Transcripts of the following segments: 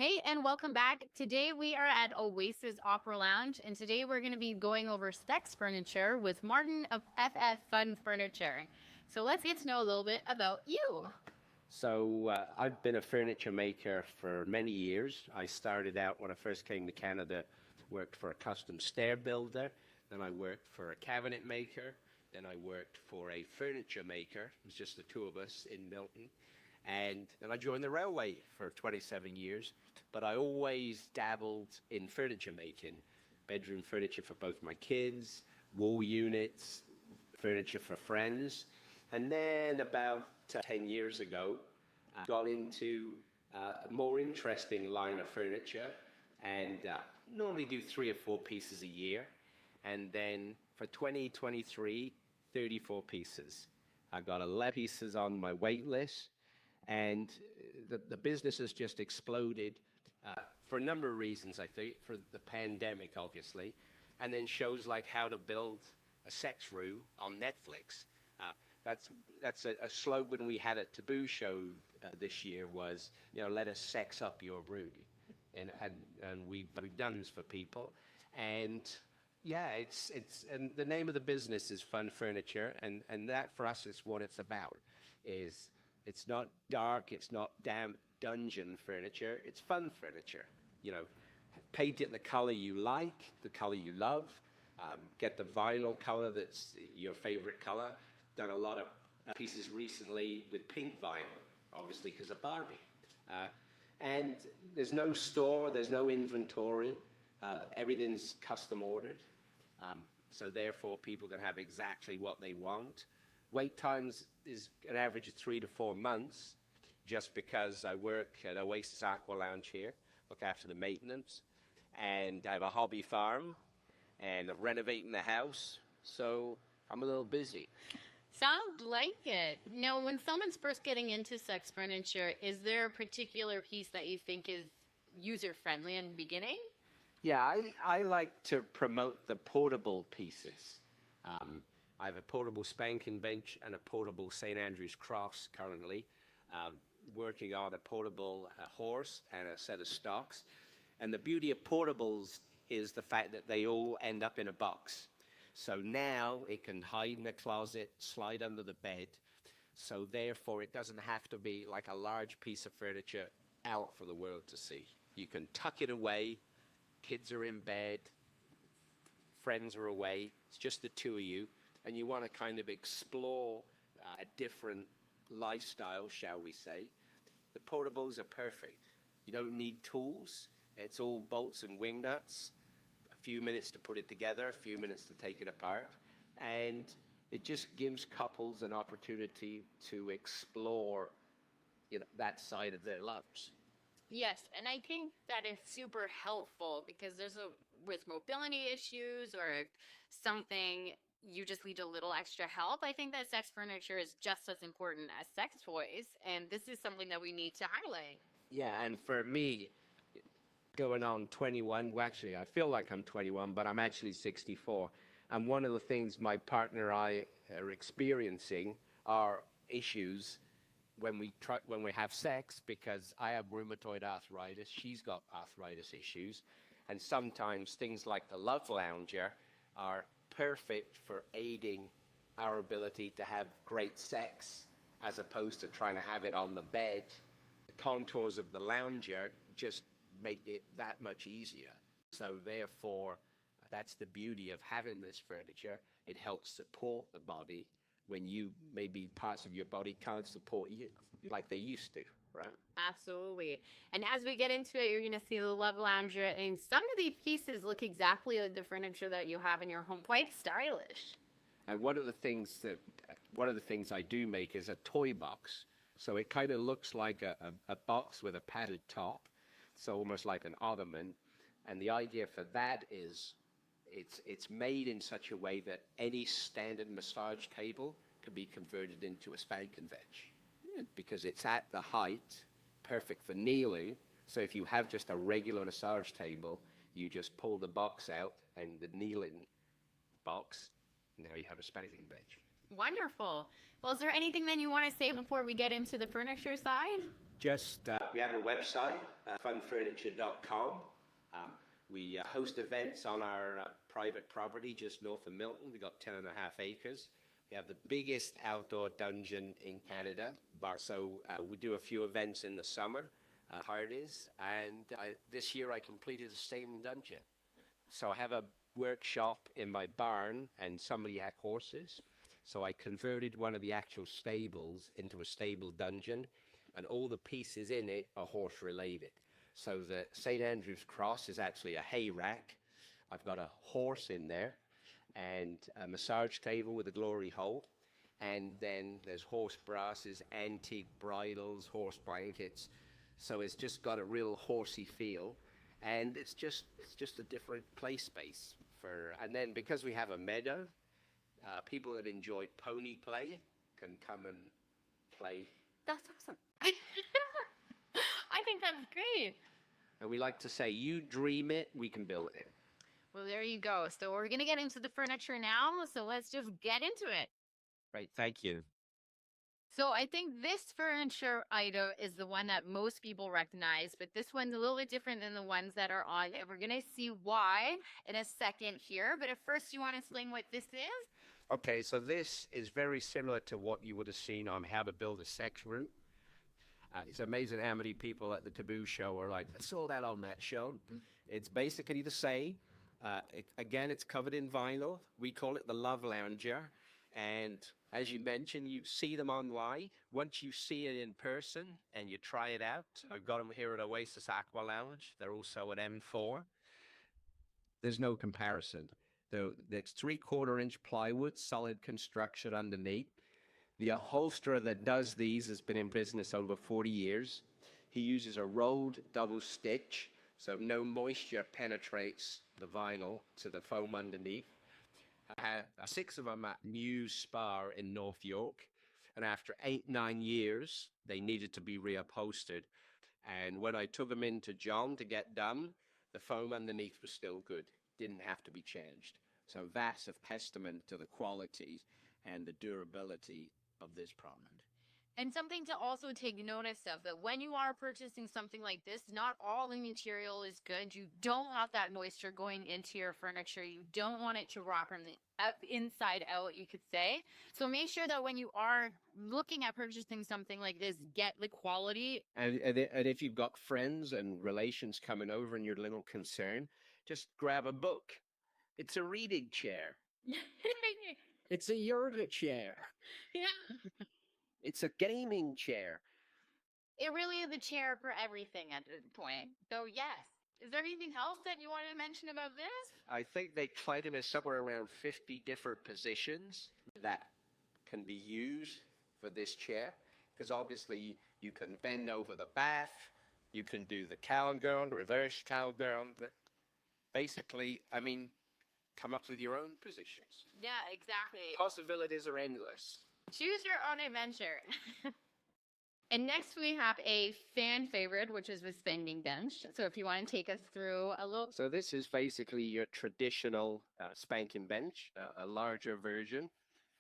Hey, and welcome back. Today we are at Oasis Aqualounge, and today we're going to be going over sex furniture with Martin of FFFun Furniture. So let's get to know a little bit about you. I've been a furniture maker for many years. I started out when I first came to Canada, worked for a custom stair builder. Then I worked for a cabinet maker. Then I worked for a furniture maker. It was just the two of us in Milton. And then I joined the railway for 27 years. But I always dabbled in furniture making, bedroom furniture for both my kids, wall units, furniture for friends. And then about 10 years ago, I got into a more interesting line of furniture and normally do 3 or 4 pieces a year. And then for 2023, 34 pieces. I got 11 pieces on my wait list, and the business has just exploded for a number of reasons, I think, for the pandemic, obviously, and then shows like How to Build a Sex Room on Netflix. That's a slogan we had at Taboo Show this year was, let us sex up your room. And we've done this for people. And yeah, and the name of the business is Fun Furniture, and that for us is what it's about. It's not dark, it's not damn dungeon furniture, it's fun furniture. Paint it the color you like, the color you love. Get the vinyl color that's your favorite color. Done a lot of pieces recently with pink vinyl, obviously because of Barbie. And there's no store, there's no inventory. Everything's custom ordered. So therefore, people can have exactly what they want. Wait times is an average of 3 to 4 months, just because I work at Oasis Aqualounge here, look after the maintenance, and I have a hobby farm, and I'm renovating the house, so I'm a little busy. Sounds like it. Now, when someone's first getting into sex furniture, is there a particular piece that you think is user-friendly in the beginning? Yeah, I like to promote the portable pieces. I have a portable Spanking Bench and a portable St. Andrew's Cross currently, working on a portable horse and a set of stocks. And the beauty of portables is the fact that they all end up in a box. So now it can hide in a closet, slide under the bed. So therefore, it doesn't have to be like a large piece of furniture out for the world to see. You can tuck it away. Kids are in bed. Friends are away. It's just the two of you. And you want to kind of explore a different lifestyle, shall we say. The portables are perfect. You don't need tools. It's all bolts and wing nuts. A few minutes to put it together, a few minutes to take it apart. And it just gives couples an opportunity to explore that side of their lives. Yes, and I think that is super helpful because with mobility issues or something, you just need a little extra help. I think that sex furniture is just as important as sex toys, and this is something that we need to highlight. Yeah, and for me, going on 21, well, actually, I feel like I'm 21, but I'm actually 64. And one of the things my partner and I are experiencing are issues when we have sex, because I have rheumatoid arthritis, she's got arthritis issues, and sometimes things like the Love Lounger are perfect for aiding our ability to have great sex as opposed to trying to have it on the bed. The contours of the lounger just make it that much easier. So therefore, that's the beauty of having this furniture. It helps support the body when maybe parts of your body can't support you like they used to, right? Absolutely. And as we get into it, you're going to see the Love Lounger, and some of these pieces look exactly like the furniture that you have in your home. Quite stylish. And one of the things I do make is a toy box. So it kind of looks like a box with a padded top, so almost like an ottoman. And the idea for that is it's made in such a way that any standard massage table can be converted into a spanking bench, because it's at the height, perfect for kneeling. So if you have just a regular massage table, you just pull the box out and the kneeling box, now you have a spanking bench. Wonderful. Well, is there anything that you want to say before we get into the furniture side? Just, we have a website, funfurniture.com. We host events on our private property just north of Milton. We've got 10.5 acres. We have the biggest outdoor dungeon in Canada. So we do a few events in the summer, parties, and this year I completed a stable dungeon. So I have a workshop in my barn, and somebody had horses. So I converted one of the actual stables into a stable dungeon, and all the pieces in it are horse related. So the St. Andrew's Cross is actually a hay rack. I've got a horse in there, and a massage table with a glory hole. And then there's horse brasses, antique bridles, horse blankets. So it's just got a real horsey feel. And it's just a different play space for, and then because we have a meadow, people that enjoy pony play can come and play. That's awesome. I think that's great. And we like to say, you dream it, we can build it. Well, there you go. So we're going to get into the furniture now. So let's just get into it. Right, thank you. So I think this furniture item is the one that most people recognize, but this one's a little bit different than the ones that are on it. We're going to see why in a second here. But at first, you want to explain what this is? Okay, so this is very similar to what you would have seen on How to Build a Sex Room. It's amazing how many people at the Taboo show are like, I saw that on that show. It's basically the same. Again, it's covered in vinyl. We call it the Love Lounger. And as you mentioned, you see them online. Once you see it in person and you try it out, I've got them here at Oasis Aqualounge. They're also at M4. There's no comparison. There's 3/4-inch plywood, solid construction underneath. The upholsterer that does these has been in business over 40 years. He uses a rolled double stitch, so no moisture penetrates the vinyl to the foam underneath. I had 6 of them at Muse Spa in North York, and after 8-9 years, they needed to be reupholstered. And when I took them into John to get done, the foam underneath was still good. Didn't have to be changed. So that's a testament to the quality and the durability of this product. And something to also take notice of, that when you are purchasing something like this, not all the material is good. You don't want that moisture going into your furniture. You don't want it to rot from the inside out, you could say. So make sure that when you are looking at purchasing something like this, get the quality. And if you've got friends and relations coming over and you're a little concerned, just grab a book. It's a reading chair. It's a yoga chair. Yeah. It's a gaming chair. It really is a chair for everything at this point. So yes. Is there anything else that you want to mention about this? I think they claim it as somewhere around 50 different positions that can be used for this chair. Because obviously you can bend over the bath, you can do the cowgirl, reverse cowgirl. Basically, I mean, come up with your own positions. Yeah, exactly. Possibilities are endless. Choose your own adventure. And next we have a fan favorite, which is the Spanking Bench. So if you want to take us through a little. So this is basically your traditional Spanking Bench, a larger version.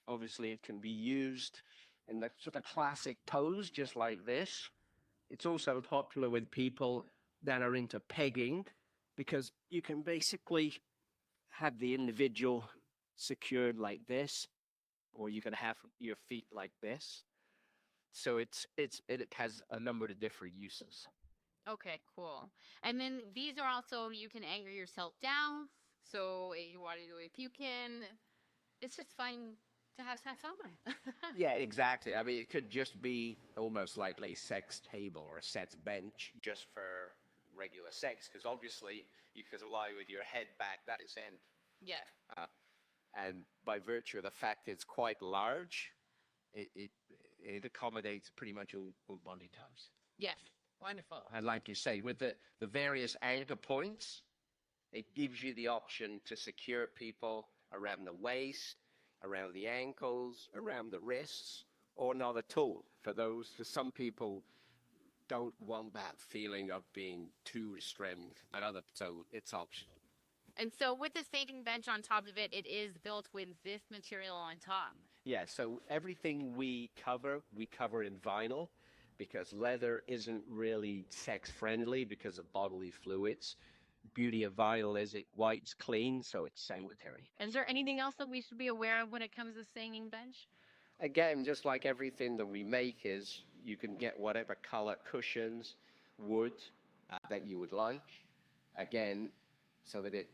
Obviously, it can be used in the sort of classic pose, just like this. It's also popular with people that are into pegging, because you can basically have the individual secured like this, or you can have your feet like this. So it has a number of different uses. Okay, cool. And then these are also, you can anchor yourself down. So if you want to do a pukin, it's just fun to have sex on. Yeah, exactly. I mean, it could just be almost like a sex table or a sex bench just for regular sex, because obviously you could lie with your head back, that is in. Yeah. And by virtue of the fact it's quite large, it accommodates pretty much all body types. Yes. Wonderful. And like you say, with the various anchor points, it gives you the option to secure people around the waist, around the ankles, around the wrists, or not at all. For some people don't want that feeling of being too restrained, so it's optional. And so with the Spanking Bench on top of it, it is built with this material on top. Yeah, so everything we cover in vinyl, because leather isn't really sex friendly because of bodily fluids. Beauty of vinyl is it white's clean, so it's sanitary. Is there anything else that we should be aware of when it comes to Spanking Bench? Again, just like everything that we make is, you can get whatever color cushions, wood that you would like. Again, so that it,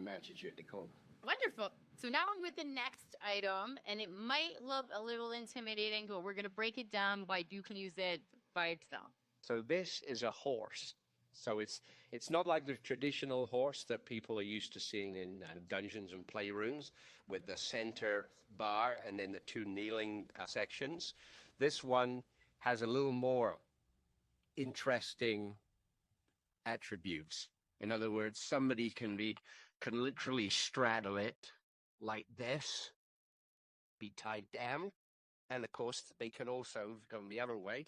matches your decor. Wonderful. So now I'm with the next item, and it might look a little intimidating, but we're going to break it down why you can use it by itself. So this is a horse. So it's not like the traditional horse that people are used to seeing in dungeons and playrooms with the center bar and then the two kneeling sections. This one has a little more interesting attributes. In other words, somebody can literally straddle it like this, be tied down, and of course they can also go the other way,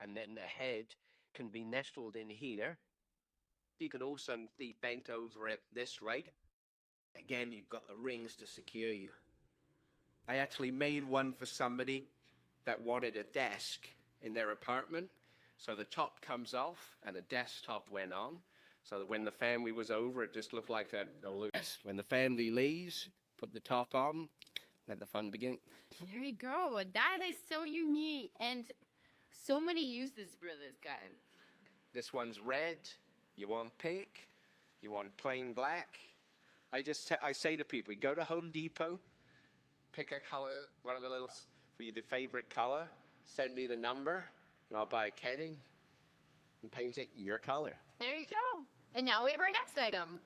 and then the head can be nestled in here. You can also be bent over at this right. Again, you've got the rings to secure you. I actually made one for somebody that wanted a desk in their apartment. So the top comes off and a desktop went on. So that when the family was over, it just looked like that. When the family leaves, put the top on, let the fun begin. There you go. That is so unique. And so many uses for this guy. This one's red. You want pink. You want plain black. I say to people, go to Home Depot, pick a color, one of the little, for your favorite color, send me the number, and I'll buy a ketting and paint it your color. There you go. And now we have our next item.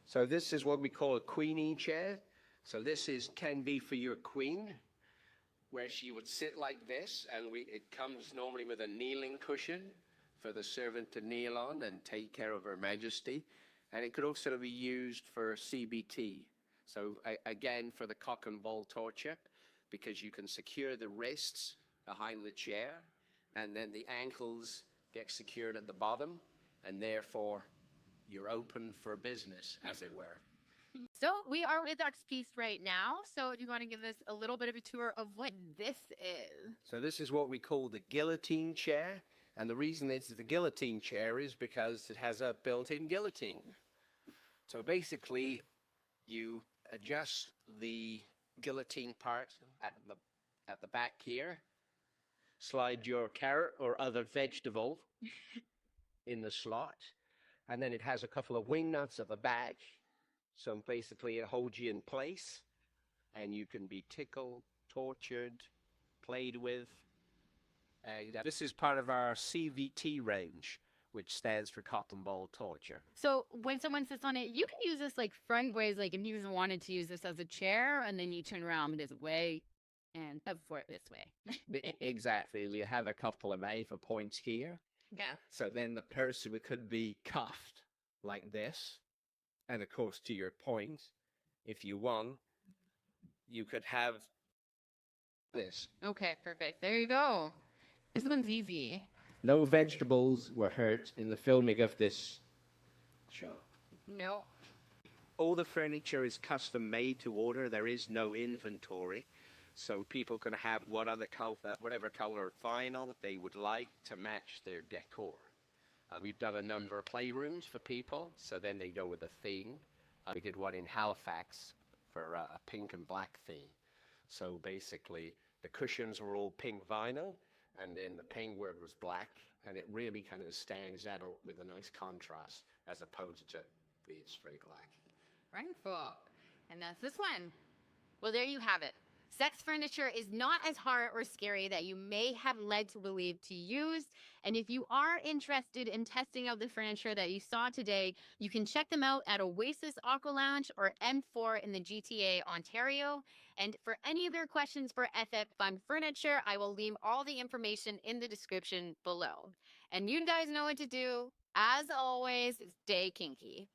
So this is what we call a queenie chair. So this can be for your queen, where she would sit like this, and it comes normally with a kneeling cushion for the servant to kneel on and take care of Her Majesty. And it could also be used for CBT. So again, for the cock and ball torture, because you can secure the wrists behind the chair, and then the ankles get secured at the bottom, and therefore you're open for business, as it were. So we are with our piece right now. So do you want to give us a little bit of a tour of what this is? So this is what we call the guillotine chair. And the reason it's the guillotine chair is because it has a built-in guillotine. So basically, you adjust the guillotine part at the back here, slide your carrot or other vegetable in the slot, and then it has a couple of wing nuts at the back. So basically it holds you in place, and you can be tickled, tortured, played with. This is part of our CVT range, which stands for cock and ball torture. So when someone sits on it, you can use this like front ways, like if you wanted to use this as a chair, and then you turn around this way and up for it this way. Exactly. We have a couple of anchor points here. Yeah. So then the person could be cuffed like this. And of course, to your point, if you want, you could have this. Okay, perfect. There you go. This one's easy. No vegetables were hurt in the filming of this show. No. All the furniture is custom made to order. There is no inventory. So people can have whatever color vinyl they would like to match their decor. We've done a number of playrooms for people, so then they go with a theme. We did one in Halifax for a pink and black theme. So basically, the cushions were all pink vinyl, and then the paintwork was black, and it really kind of stands out with a nice contrast, as opposed to being straight black. Wonderful. And that's this one. Well, there you have it. Sex furniture is not as hard or scary that you may have led to believe to use. And if you are interested in testing out the furniture that you saw today, you can check them out at Oasis Aqualounge or M4 in the GTA, Ontario. And for any other questions for FFFun Furniture, I will leave all the information in the description below. And you guys know what to do. As always, stay kinky.